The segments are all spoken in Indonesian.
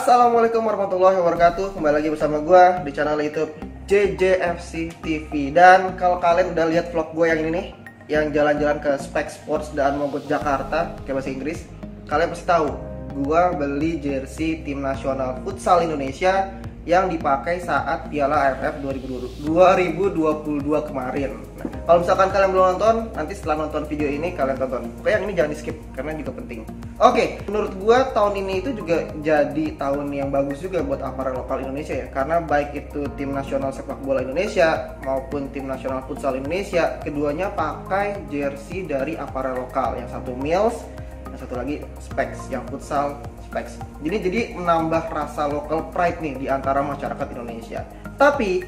Assalamualaikum warahmatullahi wabarakatuh. Kembali lagi bersama gue di channel YouTube JJFC TV. Dan kalau kalian udah lihat vlog gue yang ini nih, yang jalan-jalan ke Specs Sports dan Mogot Jakarta kayak bahasa Inggris, kalian pasti tahu gue beli jersey tim nasional futsal Indonesia yang dipakai saat Piala AFF 2022 kemarin. Nah, kalau misalkan kalian belum nonton, nanti setelah nonton video ini kalian tonton. Oke, yang ini jangan di skip karena juga penting. Oke, menurut gua tahun ini itu juga jadi tahun yang bagus juga buat aparel lokal Indonesia ya. Karena baik itu tim nasional sepak bola Indonesia maupun tim nasional futsal Indonesia, keduanya pakai jersey dari aparel lokal. Yang satu Mills, yang satu lagi Specs, yang futsal Specs. Jadi menambah rasa local pride nih di antara masyarakat Indonesia. Tapi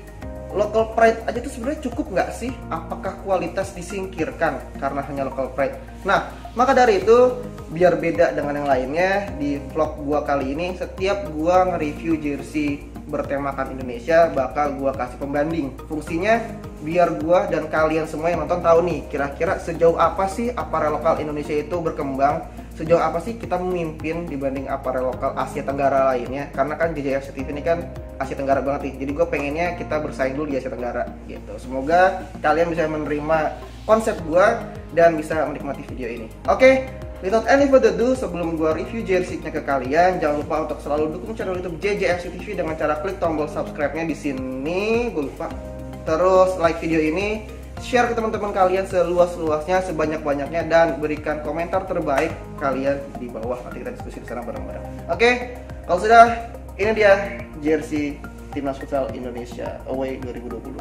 local pride aja tuh sebenarnya cukup nggak sih? Apakah kualitas disingkirkan karena hanya local pride? Nah, maka dari itu biar beda dengan yang lainnya, di vlog gua kali ini setiap gua nge-review jersey bertemakan Indonesia bakal gua kasih pembanding. Fungsinya biar gua dan kalian semua yang nonton tahu nih kira-kira sejauh apa sih aparel lokal Indonesia itu berkembang, sejauh apa sih kita memimpin dibanding aparel lokal Asia Tenggara lainnya. Karena kan JJFC TV ini kan Asia Tenggara banget nih, jadi gue pengennya kita bersaing dulu di Asia Tenggara gitu. Semoga kalian bisa menerima konsep gue dan bisa menikmati video ini. Oke, without any further ado, sebelum gue review jersey-nya ke kalian, jangan lupa untuk selalu dukung channel YouTube JJFC TV dengan cara klik tombol subscribe-nya di sini. Gue lupa. Terus like video ini, share ke teman-teman kalian seluas-luasnya, sebanyak-banyaknya, dan berikan komentar terbaik kalian di bawah. Nanti kita diskusi di sana bareng-bareng. Oke, kalau sudah, ini dia jersey Timnas Futsal Indonesia Away 2022.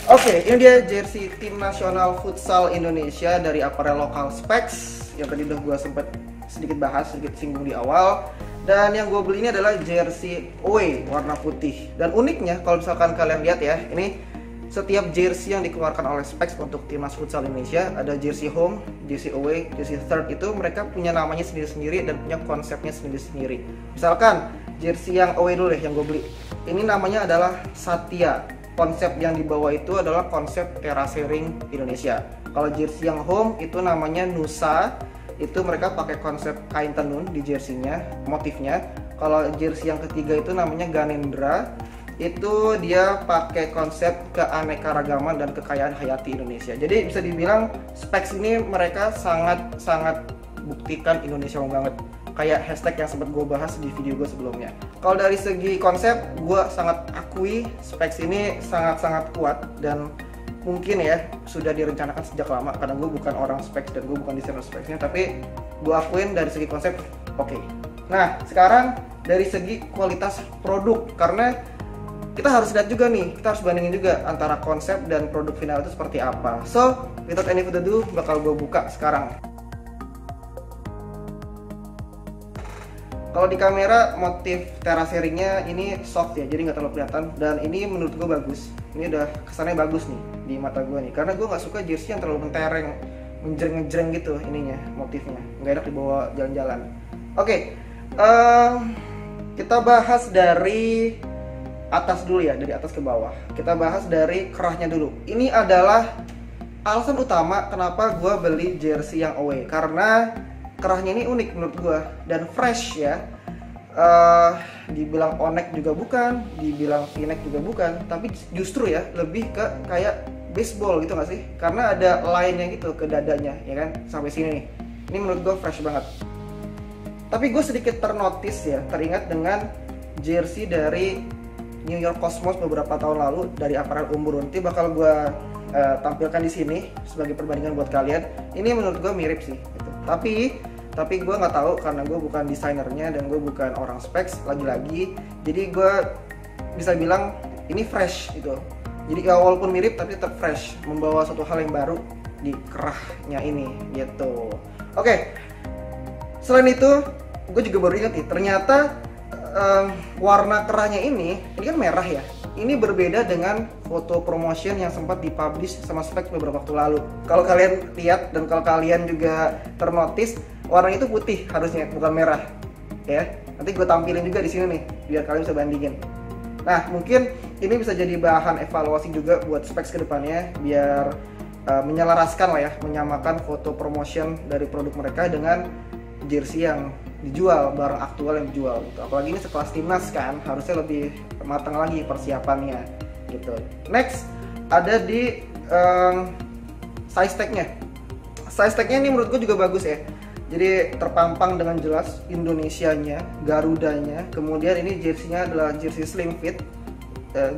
Oke, ini dia jersey Tim Nasional Futsal Indonesia dari aparel lokal Specs yang tadi udah gue sempat sedikit bahas, sedikit singgung di awal. Dan yang gue beli ini adalah jersey away warna putih. Dan uniknya kalau misalkan kalian lihat ya, ini setiap jersey yang dikeluarkan oleh Specs untuk Timnas Futsal Indonesia, ada jersey home, jersey away, jersey third, itu mereka punya namanya sendiri-sendiri dan punya konsepnya sendiri-sendiri. Misalkan jersey yang away dulu deh yang gue beli, ini namanya adalah Satya. Konsep yang dibawa itu adalah konsep terasering Indonesia. Kalau jersey yang home itu namanya Nusa, itu mereka pakai konsep kain tenun di jersey-nya, motifnya. Kalau jersey yang ketiga itu namanya Ganendra, itu dia pakai konsep keanekaragaman dan kekayaan hayati Indonesia. Jadi bisa dibilang Specs ini mereka sangat buktikan Indonesia banget. Kayak hashtag yang sempat gue bahas di video gue sebelumnya. Kalau dari segi konsep, gue sangat akui Specs ini sangat kuat dan mungkin ya sudah direncanakan sejak lama, karena gue bukan orang Specs dan gue bukan desainer Specsnya, tapi gue akuin dari segi konsep oke. Nah, sekarang dari segi kualitas produk, karena kita harus lihat juga nih, kita harus bandingin juga antara konsep dan produk final itu seperti apa. So, without any further ado, bakal gue buka sekarang. Kalau di kamera motif teraseringnya ini soft ya, jadi nggak terlalu kelihatan. Dan ini menurut gue bagus. Ini udah kesannya bagus nih di mata gue nih, karena gue nggak suka jersey yang terlalu mentereng, menjreng-jreng gitu ininya, motifnya nggak enak dibawa jalan-jalan. Oke, kita bahas dari atas dulu ya, dari atas ke bawah. Kita bahas dari kerahnya dulu. Ini adalah alasan utama kenapa gue beli jersey yang away, karena kerahnya ini unik menurut gue dan fresh ya. Dibilang onek juga bukan, dibilang v-neck juga bukan, tapi justru ya lebih ke kayak baseball gitu nggak sih? Karena ada line-nya gitu ke dadanya ya kan, sampai sini nih. Ini menurut gue fresh banget. Tapi gue sedikit ternotis ya, teringat dengan jersey dari New York Cosmos beberapa tahun lalu dari aparel Umbro. Nanti bakal gue tampilkan di sini sebagai perbandingan buat kalian. Ini menurut gue mirip sih gitu. Tapi gue nggak tahu karena gue bukan desainernya dan gue bukan orang Specs lagi-lagi. Jadi gue bisa bilang ini fresh gitu. Jadi ya walaupun mirip tapi tetap fresh, membawa suatu hal yang baru di kerahnya ini gitu. Oke. Selain itu, gue juga baru ingat nih, ternyata warna kerahnya ini kan merah ya. Ini berbeda dengan foto promotion yang sempat dipublish sama Specs beberapa waktu lalu. Kalau kalian lihat dan kalau kalian juga ternotis, warnanya itu putih harusnya, bukan merah. Ya, nanti gue tampilin juga di sini nih, biar kalian bisa bandingin. Nah, mungkin ini bisa jadi bahan evaluasi juga buat Specs kedepannya, biar menyelaraskan lah ya, menyamakan foto promotion dari produk mereka dengan jersey yang dijual, barang aktual yang dijual gitu. Apalagi ini sekelas timnas kan, harusnya lebih matang lagi persiapannya gitu. Next ada di size tag-nya. Size tag-nya ini menurut gue juga bagus ya. Jadi terpampang dengan jelas Indonesianya, Garudanya. Kemudian ini jersey-nya adalah jersey slim fit,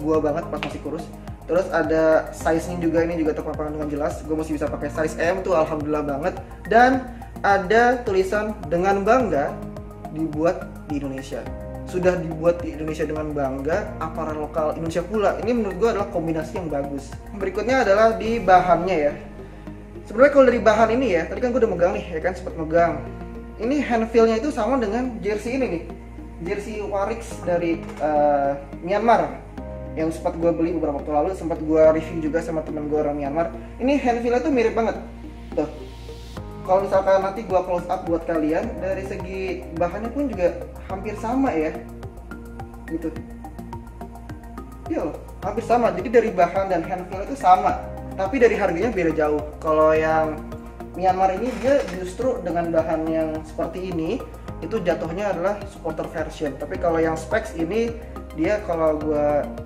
gua banget pas masih kurus. Terus ada size-nya juga, ini juga terpampang dengan jelas. Gue masih bisa pakai size M tuh, alhamdulillah banget. Dan ada tulisan dengan bangga dibuat di Indonesia. Sudah dibuat di Indonesia dengan bangga, aparel lokal Indonesia pula. Ini menurut gue adalah kombinasi yang bagus. Berikutnya adalah di bahannya ya. Sebenarnya kalau dari bahan ini ya, tadi kan gue udah megang nih, ya kan, sempat megang. Ini hand feel-nya itu sama dengan jersey ini nih, jersey Warix dari Myanmar, yang sempat gue beli beberapa waktu lalu, sempat gue review juga sama temen gue orang Myanmar. Ini hand feel-nya tuh mirip banget, tuh. Kalau misalkan nanti gue close up buat kalian, dari segi bahannya pun juga hampir sama ya, gitu. Iya loh, hampir sama. Jadi dari bahan dan hand feel itu sama. Tapi dari harganya beda jauh. Kalau yang Myanmar ini dia justru dengan bahan yang seperti ini, itu jatuhnya adalah supporter version. Tapi kalau yang specs ini, dia kalau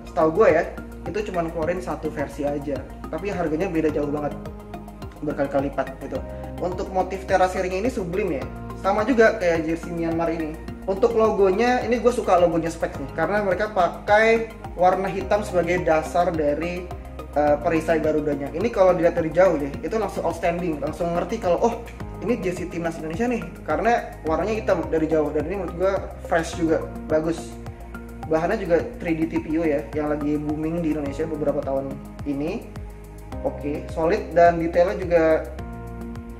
setahu gue ya, itu cuma keluarin satu versi aja. Tapi harganya beda jauh banget, berkali-kali lipat gitu. Untuk motif terasering ini sublime ya, sama juga kayak jersey Myanmar ini. Untuk logonya, ini gue suka logonya specs nih, karena mereka pakai warna hitam sebagai dasar dari perisai Garudanya. Ini kalau dilihat dari jauh deh, itu langsung outstanding, langsung ngerti kalau oh ini jersey timnas Indonesia nih, karena warnanya hitam dari jauh. Dan ini menurut gue fresh juga, bagus. Bahannya juga 3D TPU ya, yang lagi booming di Indonesia beberapa tahun ini. Oke, solid, dan detailnya juga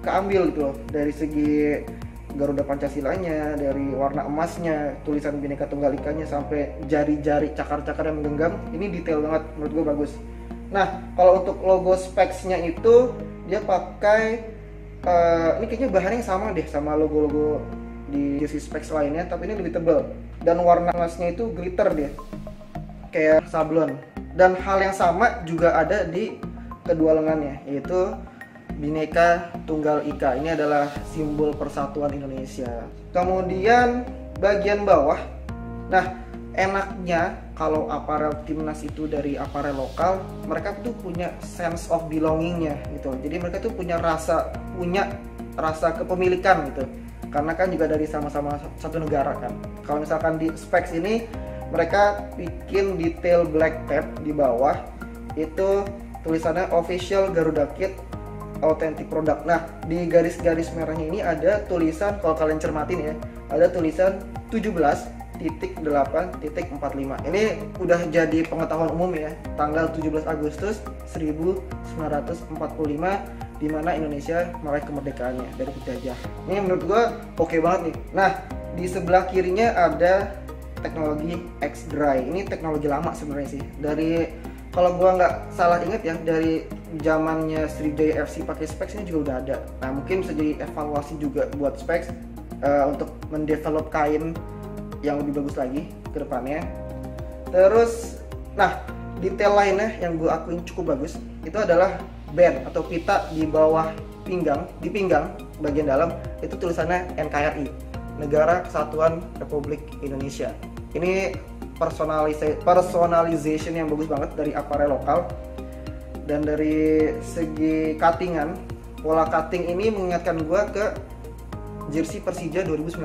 keambil gitu loh, dari segi Garuda Pancasilanya, dari warna emasnya, tulisan Bhinneka Tunggal Ikanya, sampai jari-jari cakar-cakar yang menggenggam. Ini detail banget, menurut gue bagus. Nah, kalau untuk logo specs-nya itu dia pakai ini kayaknya bahannya sama deh sama logo-logo di jersey specs lainnya, tapi ini lebih tebal. Dan warna emasnya itu glitter dia, kayak sablon. Dan hal yang sama juga ada di kedua lengannya, yaitu Bhinneka Tunggal Ika. Ini adalah simbol persatuan Indonesia. Kemudian bagian bawah, nah enaknya kalau aparel timnas itu dari aparel lokal, mereka tuh punya sense of belongingnya gitu. Jadi mereka tuh punya rasa kepemilikan gitu. Karena kan juga dari sama-sama satu negara kan. Kalau misalkan di specs ini, mereka bikin detail black tab di bawah, itu tulisannya official Garuda Kit authentic product. Nah, di garis-garis merahnya ini ada tulisan, kalau kalian cermatin ya, ada tulisan 17.8.45. Ini udah jadi pengetahuan umum ya, tanggal 17 Agustus 1945, di mana Indonesia meraih kemerdekaannya dari penjajah. Ini menurut gua oke banget nih. Nah, di sebelah kirinya ada teknologi X-Dry. Ini teknologi lama sebenarnya sih. Kalau gua nggak salah ingat ya, dari zamannya Sriwijaya FC pakai specs ini juga udah ada. Nah, mungkin bisa jadi evaluasi juga buat specs untuk mendevelop kain yang lebih bagus lagi ke depannya. Terus, nah, detail lainnya yang gue akuin cukup bagus itu adalah band atau pita di bawah pinggang, di pinggang bagian dalam itu tulisannya NKRI, Negara Kesatuan Republik Indonesia. Ini personalization yang bagus banget dari aparel lokal. Dan dari segi cuttingan, pola cutting ini mengingatkan gue ke jersey Persija 2019.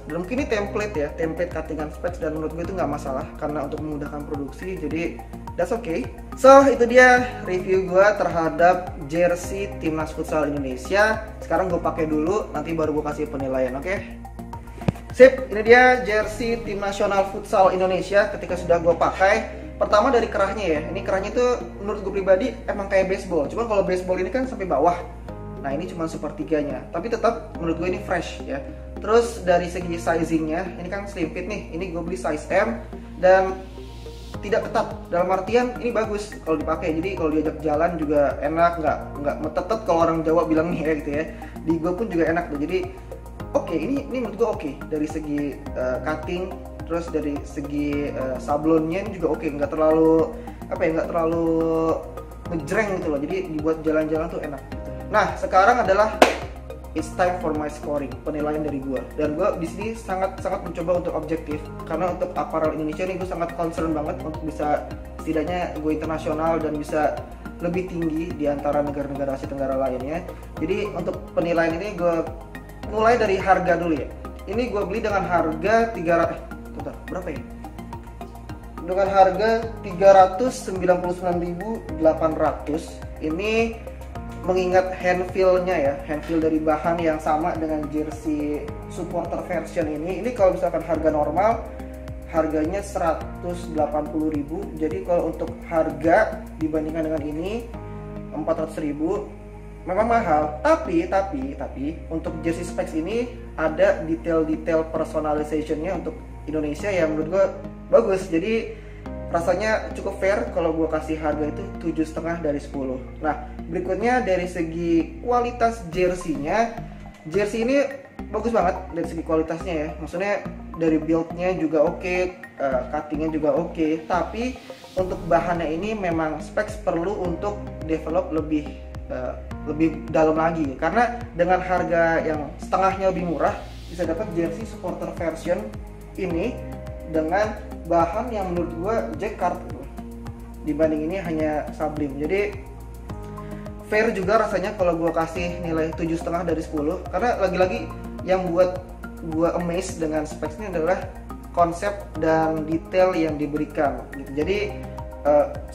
Dan mungkin ini template cuttingan specs, dan menurut gue itu nggak masalah karena untuk memudahkan produksi, jadi that's okay. So, itu dia review gue terhadap jersey timnas futsal Indonesia. Sekarang gue pakai dulu, nanti baru gue kasih penilaian, oke? Sip, ini dia jersey tim nasional futsal Indonesia ketika sudah gue pakai. Pertama dari kerahnya ya, ini kerahnya itu menurut gue pribadi emang kayak baseball. Cuman kalau baseball ini kan sampai bawah. Nah, ini cuma sepertiganya, tapi tetap menurut gue ini fresh ya. Terus dari segi sizingnya, ini kan slim fit nih, ini gue beli size M dan tidak ketat. Dalam artian ini bagus kalau dipakai, jadi kalau diajak jalan juga enak, nggak metetet kalau orang Jawa bilang nih ya gitu ya. Di gue pun juga enak tuh, jadi oke, ini menurut gue oke. Dari segi cutting, terus dari segi sablonnya ini juga oke, nggak terlalu ngejreng gitu loh, jadi dibuat jalan-jalan tuh enak gitu. Nah, sekarang adalah it's time for my scoring, penilaian dari gue. Dan gue di sini sangat mencoba untuk objektif, karena untuk apparel Indonesia ini gue sangat concern banget untuk bisa setidaknya gue internasional dan bisa lebih tinggi di antara negara-negara Asia Tenggara lainnya. Jadi untuk penilaian ini gue mulai dari harga dulu ya. Ini gue beli dengan harga berapa ya? Dengan harga 399.800. Ini mengingat hand feel-nya ya, hand feel dari bahan yang sama dengan jersey supporter version ini. Ini kalau misalkan harga normal harganya 180.000. Jadi kalau untuk harga dibandingkan dengan ini 400.000 memang mahal. Tapi untuk jersey specs ini ada detail-detail personalization-nya untuk Indonesia yang menurut gue bagus. Jadi rasanya cukup fair kalau gue kasih harga itu 7,5 dari 10. Nah, berikutnya dari segi kualitas jersey-nya, jersey ini bagus banget dari segi kualitasnya ya. Maksudnya dari build-nya juga oke, cutting-nya juga oke. Tapi untuk bahannya ini memang specs perlu untuk develop lebih dalam lagi. Karena dengan harga yang setengahnya lebih murah bisa dapat jersey supporter version ini dengan bahan yang menurut gue jacquard dibanding ini hanya Sublime. Jadi fair juga rasanya kalau gue kasih nilai 7,5 dari 10, karena lagi-lagi yang buat gue amazed dengan specs ini adalah konsep dan detail yang diberikan gitu. Jadi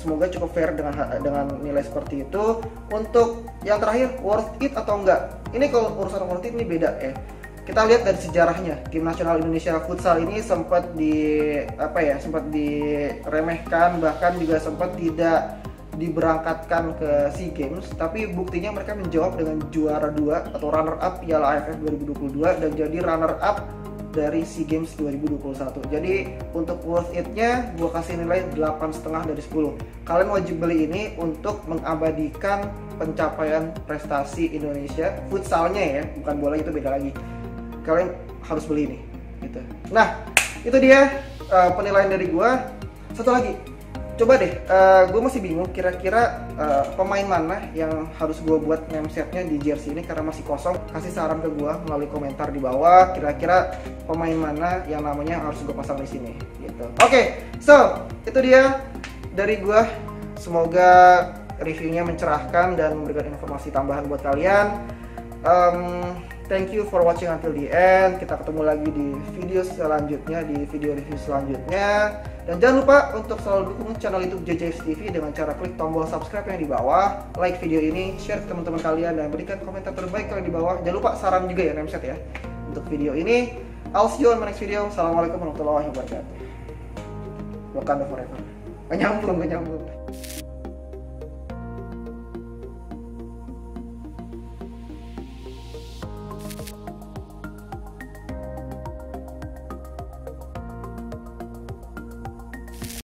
semoga cukup fair dengan nilai seperti itu. Untuk yang terakhir, worth it atau enggak, ini kalau urusan worth it ini beda ya. Kita lihat dari sejarahnya, tim nasional Indonesia futsal ini sempat diremehkan, bahkan juga sempat tidak diberangkatkan ke SEA Games, tapi buktinya mereka menjawab dengan juara 2 atau runner up Piala AFF 2022 dan jadi runner up dari SEA Games 2021. Jadi untuk worth it-nya gue kasih nilai 8,5 dari 10. Kalian wajib beli ini untuk mengabadikan pencapaian prestasi Indonesia futsalnya ya, bukan bola, itu beda lagi. Kalian harus beli ini gitu. Nah, itu dia penilaian dari gue. Satu lagi, coba deh, gue masih bingung kira-kira pemain mana yang harus gue buat name setnya di jersey ini karena masih kosong. Kasih saran ke gue melalui komentar di bawah, kira-kira pemain mana yang namanya harus gue pasang di sini gitu. Oke, so itu dia dari gue. Semoga reviewnya mencerahkan dan memberikan informasi tambahan buat kalian. Thank you for watching until the end. Kita ketemu lagi di video selanjutnya, di video review selanjutnya. Dan jangan lupa untuk selalu dukung channel YouTube JJFC TV dengan cara klik tombol subscribe yang di bawah, like video ini, share ke teman-teman kalian, dan berikan komentar terbaik kalian di bawah. Jangan lupa saran juga ya, name set ya untuk video ini. I'll see you on my next video. Assalamualaikum warahmatullahi wabarakatuh. Wakanda forever. Gak nyambung.